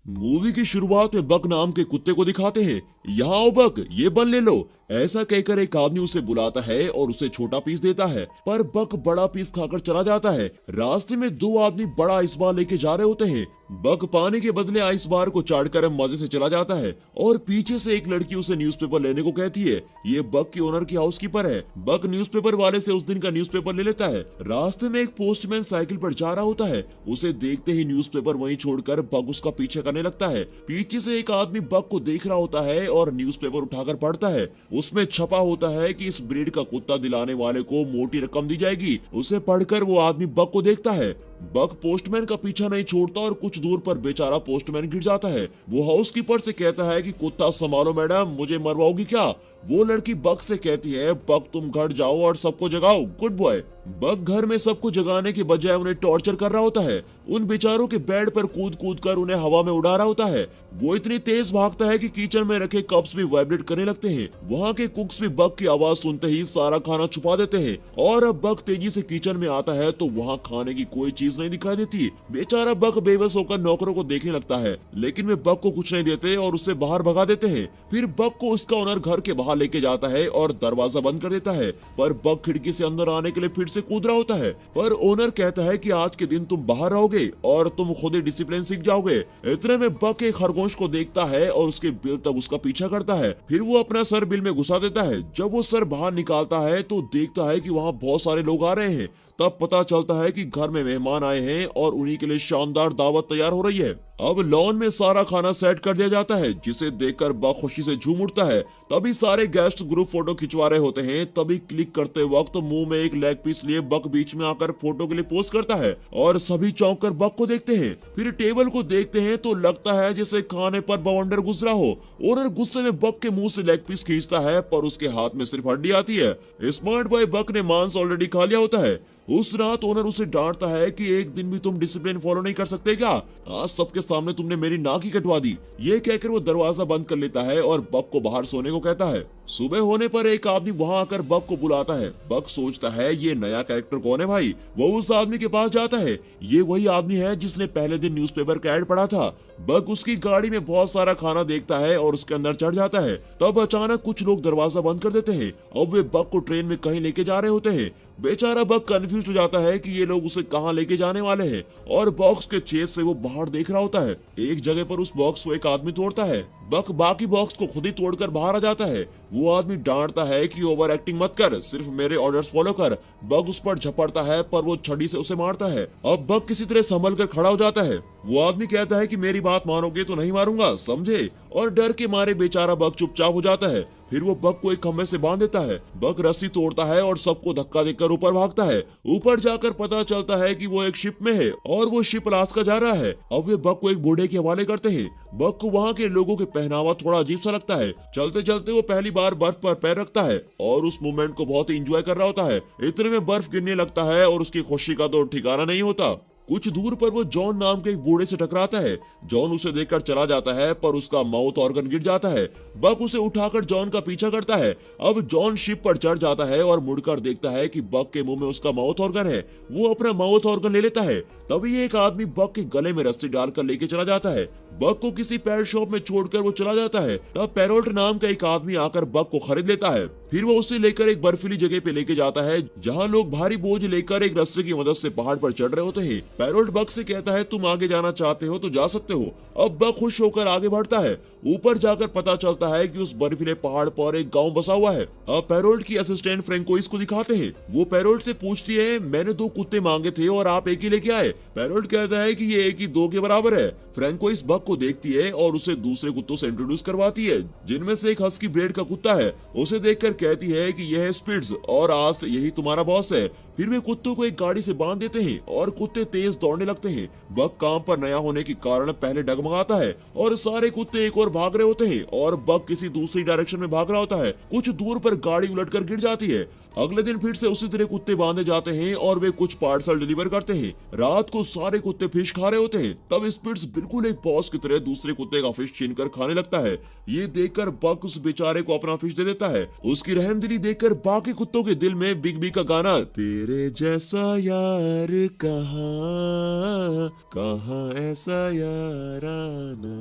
Movie की शुरुआत में बक नाम के कुत्ते को दिखाते हैं। यहाँ आओ बक, ये बन ले लो। ऐसा कहकर एक आदमी उसे बुलाता है और उसे छोटा पीस देता है, पर बक बड़ा पीस खाकर चला जाता है। रास्ते में दो आदमी बड़ा आइस बार लेके जा रहे होते हैं। बक पानी के बदले आइस बार को चाटकर मजे से चला जाता है और पीछे से एक लड़की उसे न्यूज़पेपर लेने को कहती है। ये बक की ओनर की हाउसकीपर है। बक न्यूज़पेपर वाले से उस दिन का न्यूज़पेपर ले लेता है। रास्ते में एक पोस्टमैन साइकिल पर जा रहा होता है। उसे देखते ही न्यूज़पेपर वहीं छोड़कर बक उसका पीछे करने लगता है। पीछे से एक आदमी बक को देख रहा होता है और न्यूज़पेपर उठाकर पढ़ता है। उसमें छपा होता है कि इस ब्रीड का कुत्ता दिलाने वाले को मोटी रकम दी जाएगी। उसे पढ़कर वो आदमी बक को देखता है। बक पोस्टमैन का पीछा नहीं छोड़ता और कुछ दूर पर बेचारा पोस्टमैन गिर जाता है। वो हाउसकीपर से कहता है कि कुत्ता संभालो मैडम, मुझे मरवाओगी क्या। वो लड़की बक से कहती है, बक तुम घर जाओ और सबको जगाओ, गुड बॉय। बक घर में सबको जगाने के बजाय उन्हें टॉर्चर कर रहा होता है। उन बेचारों के बेड पर कूद कूद कर उन्हें हवा में उड़ा रहा होता है। वो इतनी तेज भागता है कि किचन में रखे कप्स भी वाइब्रेट करने लगते हैं। वहाँ के कुक्स भी बक की आवाज सुनते ही सारा खाना छुपा देते हैं और अब बक तेजी से किचन में आता है तो वहाँ खाने की कोई चीज नहीं दिखाई देती। बेचारा बक बेबस होकर नौकरों को देखने लगता है, लेकिन वे बक को कुछ नहीं देते और उसे बाहर भगा देते हैं। फिर बक को उसका ओनर घर के बाहर लेके जाता है और दरवाजा बंद कर देता है, पर बक खिड़की से अंदर आने के लिए फिर से कूद रहा होता है। पर ओनर कहता है कि आज के दिन तुम बाहर रहोगे और तुम खुद ही डिसिप्लिन सीख जाओगे। इतने में बक एक खरगोश को देखता है और उसके बिल तक उसका पीछा करता है। फिर वो अपना सर बिल में घुसा देता है। जब वो सर बाहर निकालता है तो देखता है कि वहाँ बहुत सारे लोग आ रहे हैं। तब पता चलता है कि घर में मेहमान आए हैं और उन्हीं के लिए शानदार दावत तैयार हो रही है। अब लॉन में सारा खाना सेट कर दिया जाता है, जिसे देखकर बक खुशी से झूम उठता है। तभी सारे गेस्ट ग्रुप फोटो खिंचवा रहे होते हैं। तभी क्लिक करते वक्त मुंह में एक लेग पीस लिए बक बीच में आकर फोटो के लिए पोज करता है और सभी चौंक कर बक को देखते हैं। फिर टेबल को देखते हैं तो लगता है जैसे खाने पर बवंडर गुजरा हो। ओनर गुस्से में बक के मुंह से लेग पीस खींचता है, पर उसके हाथ में सिर्फ हड्डी आती है। स्मार्ट बॉय बक ने मांस ऑलरेडी खा लिया होता है। उस रात ओनर उसे डांटता है कि एक दिन भी तुम डिसिप्लिन फॉलो नहीं कर सकते क्या? आज सबके सामने तुमने मेरी नाक ही कटवा दी। ये कहकर वो दरवाजा बंद कर लेता है और बक को बाहर सोने को कहता है। सुबह होने पर एक आदमी वहाँ आकर बक को बुलाता है। बक सोचता है ये नया कैरेक्टर कौन है भाई। वो उस आदमी के पास जाता है। ये वही आदमी है जिसने पहले दिन न्यूज़पेपर का ऐड पढ़ा था। बक उसकी गाड़ी में बहुत सारा खाना देखता है और उसके अंदर चढ़ जाता है। तब अचानक कुछ लोग दरवाजा बंद कर देते हैं। अब वे बक को ट्रेन में कहीं लेके जा रहे होते हैं। बेचारा बक कंफ्यूज हो जाता है कि ये लोग उसे कहाँ लेके जाने वाले हैं और बॉक्स के छेद से वो बाहर देख रहा होता है। एक जगह पर उस बॉक्स को एक आदमी तोड़ता है। बक बाकी बॉक्स को खुद ही तोड़कर बाहर आ जाता है। वो आदमी डांटता है कि ओवर एक्टिंग मत कर, सिर्फ मेरे ऑर्डर्स फॉलो कर। बक उस पर झपड़ता है, पर वो छड़ी से उसे मारता है। अब बक किसी तरह संभल कर खड़ा हो जाता है। वो आदमी कहता है कि मेरी बात मानोगे तो नहीं मारूंगा, समझे? और डर के मारे बेचारा बक चुपचाप हो जाता है। फिर वो बक को एक खंभे से बांध देता है। बक रस्सी तोड़ता है और सबको धक्का देकर ऊपर भागता है। ऊपर जाकर पता चलता है कि वो एक शिप में है और वो शिप अलास्का जा रहा है। अब वे बक को एक बूढ़े के हवाले करते हैं। बक को वहाँ के लोगों के पहनावा थोड़ा अजीब सा लगता है। चलते चलते वो पहली बार बर्फ पर पैर रखता है और उस मोमेंट को बहुत ही एंजॉय कर रहा होता है। इतने में बर्फ गिरने लगता है और उसकी खुशी का तो ठिकाना नहीं होता। कुछ दूर पर वो जॉन नाम के एक बूढ़े से टकराता है। जॉन उसे देखकर चला जाता है, पर उसका माउथ ऑर्गन गिर जाता है। बक उसे उठाकर जॉन का पीछा करता है। अब जॉन शिप पर चढ़ जाता है और मुड़कर देखता है कि बक के मुंह में उसका माउथ ऑर्गन है। वो अपना माउथ ऑर्गन ले लेता है। तभी एक आदमी बक के गले में रस्सी डालकर लेके चला जाता है। बक को किसी पैर शॉप में छोड़कर वो चला जाता है। तब पेरोल्ट नाम का एक आदमी आकर बक को खरीद लेता है। फिर वो उसे लेकर एक बर्फीली जगह पे लेके जाता है, जहाँ लोग भारी बोझ लेकर एक रस्से की मदद से पहाड़ पर चढ़ रहे होते हैं। पेरोल्ट बक से कहता है तुम आगे जाना चाहते हो तो जा सकते हो। अब बक खुश होकर आगे बढ़ता है। ऊपर जाकर पता चलता है कि उस बर्फीले पहाड़ पर एक गांव बसा हुआ है। अब पेरोल्ट की असिस्टेंट फ्रेंकोइस को दिखाते हैं। वो पेरोल्ट से पूछती है, मैंने 2 कुत्ते मांगे थे और आप एक ही लेके आए। पेरोल्ट कहता है कि ये एक ही 2 के बराबर है। फ्रेंकोइस बक को देखती है और उसे दूसरे कुत्तों से इंट्रोड्यूस करवाती है, जिनमें से एक हस्की ब्रीड का कुत्ता है। उसे देखकर कहती है कि यह है स्पिट्ज और आज से यही तुम्हारा बॉस है। फिर वे कुत्तों को एक गाड़ी से बांध देते हैं और कुत्ते तेज दौड़ने लगते हैं। बक काम पर नया होने के कारण पहले डगमगाता है और सारे कुत्ते एक और भाग रहे होते हैं और बक किसी दूसरी डायरेक्शन में भाग रहा होता है। कुछ दूर पर गाड़ी उलटकर गिर जाती है। अगले दिन फिर से उसी तरह कुत्ते बांधे जाते हैं और वे कुछ पार्सल डिलीवर करते हैं। रात को सारे कुत्ते फिश खा रहे होते हैं। तब स्पिट्स बिल्कुल एक बॉस बॉस की तरह दूसरे कुत्ते का फिश छीनकर खाने लगता है। ये देखकर बक उस बेचारे को अपना फिश दे देता है। उसकी रहमदिली देखकर बाकी कुत्तों के दिल में बिग बी का गाना तेरे जैसा यार कहाँ कहाँ ऐसा याराना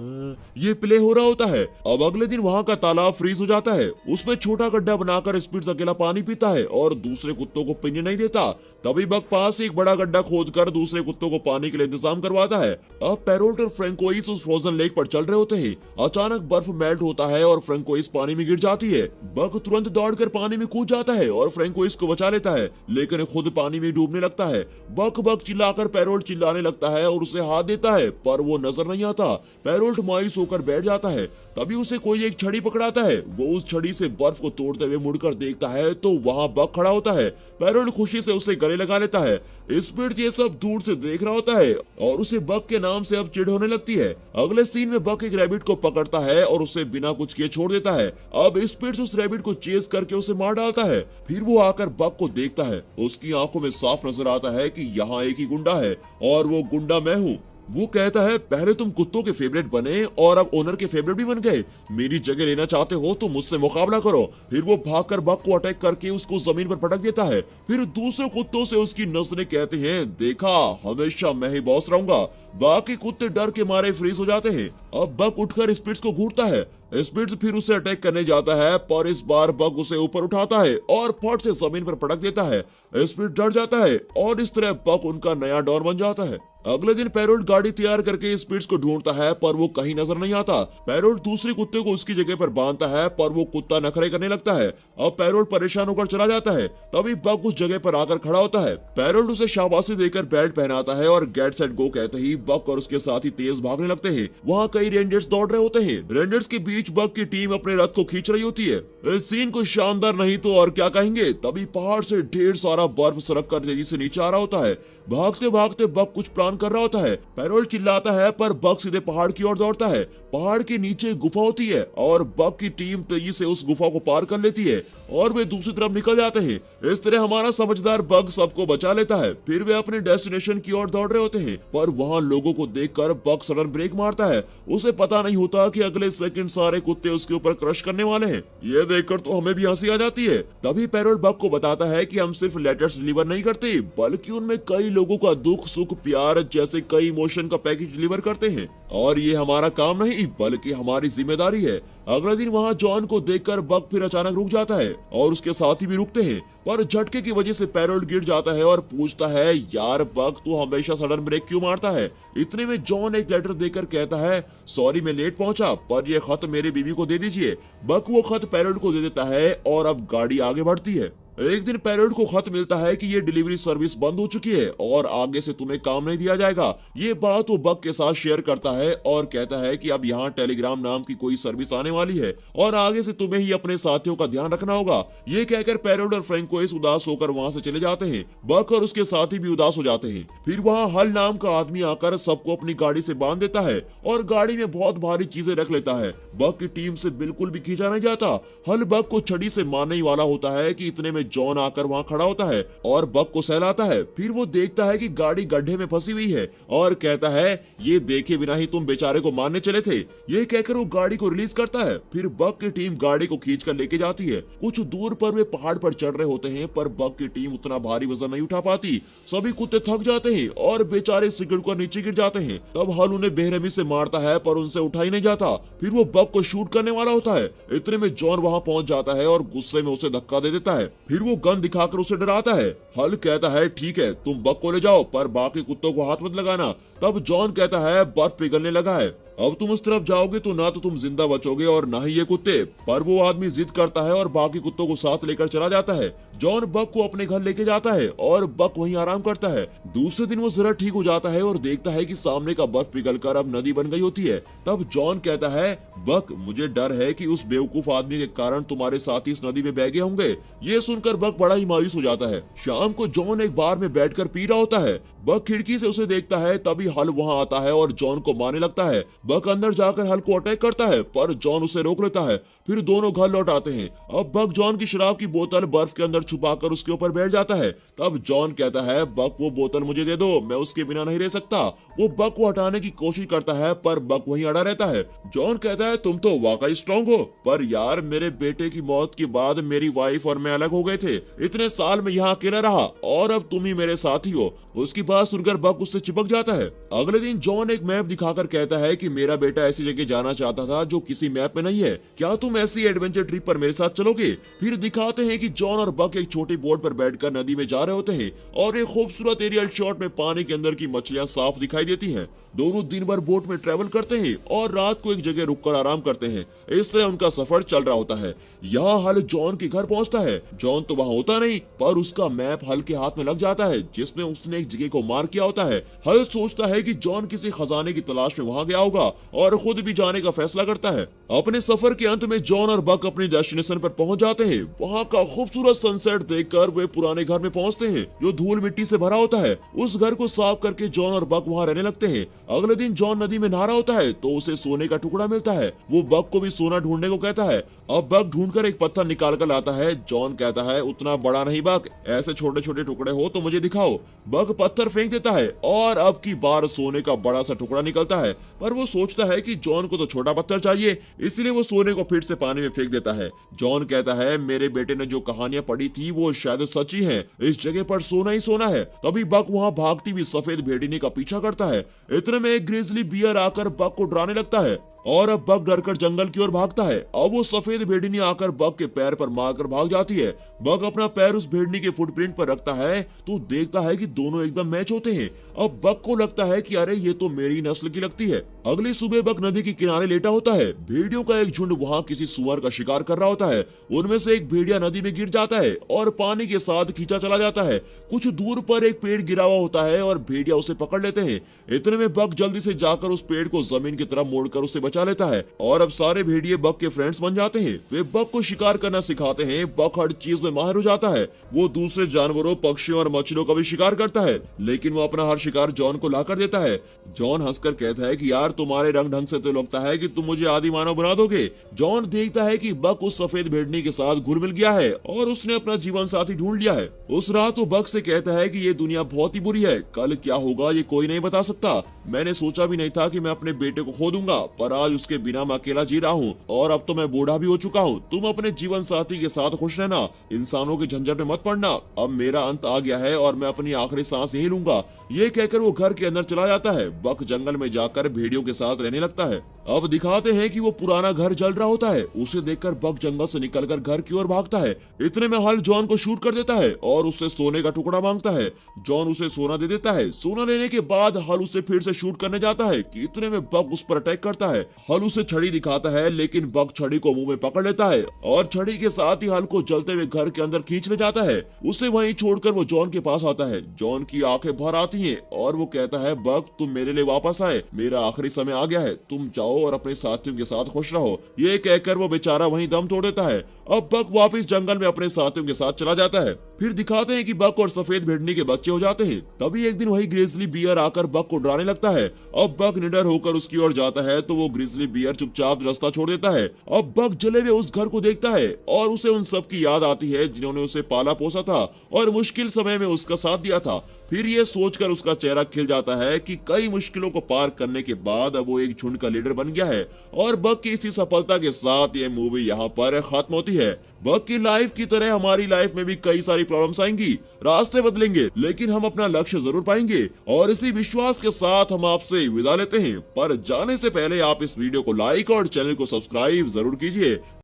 ये प्ले हो रहा होता है। अब अगले दिन वहाँ का तालाब फ्रीज हो जाता है। उसमें छोटा गड्ढा बनाकर स्पिट्स अकेला पानी पीता है और दूसरे कुत्तों को पीने नहीं देता। तभी बक पास एक बड़ा गड्ढा खोदकर दूसरे कुत्तों को पानी के लिए इंतजाम करवाता है। अब पेरोल्ट और फ्रैंकोइस उस फ्रोजन लेक पर चल रहे होते हैं। अचानक बर्फ मेल्ट होता है और फ्रैंकोइस पानी में गिर जाती है। बक तुरंत दौड़कर पानी में कूद जाता है और फ्रैंकोइस को बचा लेता है, लेकिन खुद पानी में डूबने लगता है। बक बक चिल्लाकर पेरोल्ट चिल्लाने लगता है और उसे हाथ देता है, पर वो नजर नहीं आता। पेरोल्ट मायूस होकर बैठ जाता है। तभी उसे कोई एक छड़ी पकड़ाता है। वो उस छड़ी से बर्फ को तोड़ते हुए मुड़कर देखता है तो वहाँ बक खड़ा होता है। पेरोल्ट खुशी से उसे गले लगा लेता है। स्पिट्स ये सब दूर से देख रहा होता है और उसे बक के नाम से अब चिढ़ होने लगती है। अगले सीन में बक एक रैबिट को पकड़ता है और उसे बिना कुछ किए छोड़ देता है। अब स्पिट्स उस रैबिट को चेस करके उसे मार डालता है। फिर वो आकर बक को देखता है। उसकी आंखों में साफ नजर आता है कि यहाँ एक ही गुंडा है और वो गुंडा मैं हूँ। वो कहता है पहले तुम कुत्तों के फेवरेट बने और अब ओनर के फेवरेट भी बन गए। मेरी जगह लेना चाहते हो तो मुझसे मुकाबला करो। फिर वो भागकर बक को अटैक करके उसको जमीन पर पटक देता है। फिर दूसरे कुत्तों से उसकी नस्लें कहते हैं देखा हमेशा मैं ही बॉस रहूंगा। बाकी कुत्ते डर के मारे फ्रीज हो जाते हैं। अब बक उठकर स्पिट्स को घूरता है। स्पिट्स फिर उसे अटैक करने जाता है, पर इस बार बक उसे ऊपर उठाता है और फट से जमीन पर पटक देता है। स्पिट्स डर जाता है और इस तरह बक उनका नया डॉन बन जाता है। अगले दिन पेरोल्ट गाड़ी तैयार करके स्पिट्स को ढूंढता है, पर वो कहीं नजर नहीं आता। पेरोल्ट दूसरे कुत्ते को उसकी जगह पर बांधता है, पर वो कुत्ता नखरे करने लगता है। अब पेरोल्ट परेशान होकर चला जाता है। तभी बक उस जगह पर आकर खड़ा होता है। पेरोल्ट उसे शाबाशी देकर बेल्ट पहनाता है और गेट सेट गो कहते ही बक और उसके साथी तेज भागने लगते हैं। वहाँ कई रेंजर्स दौड़ रहे होते हैं। रेंजर्स के बीच बक की टीम अपने रथ को खींच रही होती है। इस सीन को शानदार नहीं तो और क्या कहेंगे। तभी पहाड़ से ढेर सारा बर्फ सरक कर तेजी से नीचे आ रहा होता है। भागते भागते बक कुछ प्लान कर रहा होता है। पेरोल्ट चिल्लाता है, पर बक सीधे पहाड़ की ओर दौड़ता है। पहाड़ के नीचे गुफा होती है और बक की टीम तेजी से उस गुफा को पार कर लेती है और वे दूसरी तरफ निकल जाते हैं। इस तरह हमारा समझदार बक सबको बचा लेता है। फिर वे अपने डेस्टिनेशन की ओर दौड़ रहे होते हैं, पर वहाँ लोगों को देखकर बक सडन ब्रेक मारता है। उसे पता नहीं होता कि अगले सेकंड सारे कुत्ते उसके ऊपर क्रश करने वाले हैं। ये देखकर तो हमें भी हंसी आ जाती है। तभी पेरोल्ट बक को बताता है कि हम सिर्फ लेटर्स डिलीवर नहीं करते, बल्कि उनमें कई लोगों का दुख सुख प्यार जैसे कई इमोशन का पैकेज डिलीवर करते हैं और ये हमारा काम नहीं बल्कि हमारी जिम्मेदारी है। अगले दिन वहाँ जॉन को देखकर बक फिर अचानक रुक जाता है और उसके साथी भी रुकते हैं, पर झटके की वजह से पेरोल्ट गिर जाता है और पूछता है यार बक तू हमेशा सडन ब्रेक क्यों मारता है। इतने में जॉन एक लेटर देकर कहता है सॉरी मैं लेट पहुंचा, पर यह खत मेरे बीवी को दे दीजिए। बक वो खत पेरोल्ट को दे देता है और अब गाड़ी आगे बढ़ती है। एक दिन पेरोल्ट को खत मिलता है कि ये डिलीवरी सर्विस बंद हो चुकी है और आगे से तुम्हें काम नहीं दिया जाएगा। ये बात वो बक के साथ शेयर करता है और कहता है कि अब यहाँ टेलीग्राम नाम की कोई सर्विस आने वाली है और आगे से तुम्हें ही अपने साथियों का ध्यान रखना होगा। ये कहकर पेरोल्ट और फ्रैंकोइस उदास होकर वहाँ से चले जाते हैं। बक और उसके साथी भी उदास हो जाते हैं। फिर वहाँ हल नाम का आदमी आकर सबको अपनी गाड़ी से बांध देता है और गाड़ी में बहुत भारी चीजें रख लेता है। बक की टीम से बिल्कुल भी खींचा नहीं जाता। हल बक को छड़ी से मारने ही वाला होता है कि इतने में जॉन आकर वहाँ खड़ा होता है और बक को सहलाता है। फिर वो देखता है कि गाड़ी गड्ढे में फंसी हुई है और कहता है ये देखे बिना ही तुम बेचारे को मारने चले थे। ये कहकर वो गाड़ी को रिलीज करता है। फिर बक की टीम गाड़ी को खींचकर लेके जाती है। कुछ दूर पर वे पहाड़ पर चढ़ रहे होते हैं, पर बक की टीम उतना भारी वजन नहीं उठा पाती। सभी कुत्ते थक जाते हैं और बेचारे सिगड़ कर नीचे गिर जाते हैं। तब हल उन्हें बेरहमी से मारता है, पर उनसे उठा ही नहीं जाता। फिर वो बक को शूट करने वाला होता है। इतने में जॉन वहाँ पहुंच जाता है और गुस्से में उसे धक्का दे देता है। फिर वो गन दिखाकर उसे डराता है। हल कहता है ठीक है तुम बक को ले जाओ, पर बाकी कुत्तों को हाथ मत लगाना। तब जॉन कहता है बर्फ पिघलने लगा है, अब तुम उस तरफ जाओगे तो ना तो तुम जिंदा बचोगे और ना ही ये कुत्ते। पर वो आदमी जिद करता है और बाकी कुत्तों को साथ लेकर चला जाता है। जॉन बक को अपने घर लेके जाता है और बक वहीं आराम करता है। दूसरे दिन वो जरा ठीक हो जाता है और देखता है कि सामने का बर्फ पिघलकर अब नदी बन गई होती है। तब जॉन कहता है बक मुझे डर है कि उस बेवकूफ आदमी के कारण तुम्हारे साथी इस नदी में बह गए होंगे। ये सुनकर बक बड़ा ही मायूस हो जाता है। शाम को जॉन एक बार में बैठकर पी रहा होता है। बक खिड़की से उसे देखता है, तभी हल वहां आता है और जॉन को मारने लगता है। बक अंदर जाकर हल को अटैक करता है, पर जॉन उसे रोक लेता है। फिर दोनों घर लौट आते हैं। अब बक जॉन की शराब की बोतल बर्फ के अंदर छुपाकर उसके ऊपर बैठ जाता है। तब जॉन कहता है, बक वो बोतल मुझे दे दो, मैं उसके बिना नहीं रह सकता। वो बक को हटाने की कोशिश करता है, पर बक वहीं अड़ा रहता है। जॉन कहता है, तुम तो वाकई स्ट्रांग हो, पर यार मेरे बेटे की मौत के बाद मेरी वाइफ और मैं अलग हो गए थे। इतने साल में यहाँ अकेला रहा और अब तुम ही मेरे साथी हो। उसकी बात सुनकर बक उससे चिपक जाता है। अगले दिन जॉन एक मैप दिखाकर कहता है कि मेरा बेटा ऐसी जगह जाना चाहता था जो किसी मैप में नहीं है, क्या तुम ऐसी एडवेंचर ट्रिप पर मेरे साथ चलोगे? फिर दिखाते हैं कि जॉन और बक एक छोटी बोट पर बैठकर नदी में जा रहे होते हैं और एक खूबसूरत एरियल शॉट में पानी के अंदर की मछलियां साफ दिखाई देती हैं। दोनों दिन भर बोट में ट्रेवल करते हैं और रात को एक जगह रुककर आराम करते हैं। इस तरह उनका सफर चल रहा होता है। यहाँ हल जॉन के घर पहुँचता है। जॉन तो वहाँ होता नहीं, पर उसका मैप हल के हाथ में लग जाता है जिसमें उसने एक जगह को मार्क किया होता है। हल सोचता है कि जॉन किसी खजाने की तलाश में वहाँ गया होगा और खुद भी जाने का फैसला करता है। अपने सफर के अंत में जॉन और बक अपनी डेस्टिनेशन पर पहुंच जाते हैं। वहाँ का खूबसूरत सनसेट देखकर वे पुराने घर में पहुंचते हैं जो धूल मिट्टी से भरा होता है। उस घर को साफ करके जॉन और बक वहाँ रहने लगते हैं। अगले दिन जॉन नदी में नहा रहा होता है तो उसे सोने का टुकड़ा मिलता है। वो बक को भी सोना ढूंढने को कहता है। अब बक ढूंढकर एक पत्थर निकाल कर लाता है। जॉन कहता है, उतना बड़ा नहीं बक, ऐसे छोटे छोटे टुकड़े हो तो मुझे दिखाओ। बक पत्थर फेंक देता है और अब की बार सोने का बड़ा सा टुकड़ा निकलता है, पर वो सोचता है कि जॉन को तो छोटा पत्थर चाहिए, इसलिए वो सोने को फिर से पानी में फेंक देता है। जॉन कहता है, मेरे बेटे ने जो कहानियां पढ़ी थी वो शायद सच्ची हैं, इस जगह पर सोना ही सोना है। तभी बक वहां भागती हुई सफेद भेड़िनी का पीछा करता है। इतने में एक ग्रिजली बियर आकर बक को डराने लगता है और अब बक डरकर जंगल की ओर भागता है। अब वो सफेद भेड़िनी आकर बक के पैर पर मारकर भाग जाती है। बक अपना पैर उस भेड़नी के फुटप्रिंट पर रखता है तो देखता है कि दोनों एकदम मैच होते हैं। अब बक को लगता है कि अरे ये तो मेरी नस्ल की लगती है। अगली सुबह बक नदी के किनारे लेटा होता है। भेड़ियों का एक झुंड वहाँ किसी सुअर का शिकार कर रहा होता है। उनमें से एक भेड़िया नदी में गिर जाता है और पानी के साथ खींचा चला जाता है। कुछ दूर पर एक पेड़ गिरा हुआ होता है और भेड़िया उसे पकड़ लेते हैं। इतने में बक जल्दी से जाकर उस पेड़ को जमीन की तरफ मोड़कर उसे बचा लेता है और अब सारे भेड़िए बक के फ्रेंड्स बन जाते हैं। वे बक को शिकार करना सिखाते हैं। बक हर चीज में माहिर हो जाता है। वो दूसरे जानवरों, पक्षियों और मछलियों का भी शिकार करता है, लेकिन वो अपना हर शिकार जॉन को लाकर देता है। जॉन हंसकर कहता है कि यार तुम्हारे रंग ढंग से तो लगता है कि तुम मुझे आदि मानव बना दोगे। जॉन देखता है कि बक उस सफेद भेड़नी के साथ घुल मिल गया है और उसने अपना जीवन साथी ढूंढ लिया है। उस रात वो बक से कहता है कि ये दुनिया बहुत ही बुरी है, कल क्या होगा ये कोई नहीं बता सकता। मैंने सोचा भी नहीं था कि मैं अपने बेटे को खो दूंगा, पर आज उसके बिना मैं अकेला जी रहा हूँ और अब तो मैं बूढ़ा भी हो चुका हूँ। तुम अपने जीवन साथी के साथ खुश रहना, इंसानों के झंझट में मत पड़ना। अब मेरा अंत आ गया है और मैं अपनी आखिरी सांस यही लूंगा। ये कहकर वो घर के अंदर चला जाता है। बक जंगल में जाकर भेड़ियों के साथ रहने लगता है। अब दिखाते हैं कि वो पुराना घर जल रहा होता है। उसे देखकर बक जंगल से निकलकर घर की ओर भागता है। इतने में हल जॉन को शूट कर देता है और उससे सोने का टुकड़ा मांगता है। जॉन उसे सोना दे देता है। सोना लेने के बाद हल उसे फिर से शूट करने जाता है कि इतने में बक उस पर अटैक करता है। हल उसे छड़ी दिखाता है, लेकिन बक छड़ी को मुंह में पकड़ लेता है और छड़ी के साथ ही हल को जलते हुए घर के अंदर खींच ले जाता है। उसे वहीं छोड़कर वो जॉन के पास आता है। जॉन की आंखें भर आती हैं और वो कहता है, बक तुम मेरे लिए वापस आए, मेरा आखिरी समय आ गया है, तुम जाओ और अपने साथियों के साथ खुश रहो। ये कहकर वो बेचारा वहीं दम तोड़ देता है। अब बक वापस जंगल में अपने साथियों के साथ चला जाता है। फिर दिखाते हैं कि बक और सफेद भेड़नी के बच्चे हो जाते हैं। तभी एक दिन वही ग्रिजली बियर आकर बक को डराने लगता है। अब बक निडर होकर उसकी ओर जाता है तो वो ग्रिजली बियर चुपचाप रास्ता छोड़ देता है। अब बक जले हुए उस घर को देखता है और उसे उन सब की याद आती है जिन्होंने उसे पाला पोसा था और मुश्किल समय में उसका साथ दिया था। फिर ये सोचकर उसका चेहरा खिल जाता है कि कई मुश्किलों को पार करने के बाद अब वो एक झुंड का लीडर बन गया है। और बक की इसी सफलता के साथ ये मूवी यहाँ पर खत्म होती है। बक की लाइफ की तरह हमारी लाइफ में भी कई सारी प्रॉब्लम्स आएंगी, रास्ते बदलेंगे, लेकिन हम अपना लक्ष्य जरूर पाएंगे। और इसी विश्वास के साथ हम आपसे विदा लेते हैं, पर जाने से पहले आप इस वीडियो को लाइक और चैनल को सब्सक्राइब जरूर कीजिए।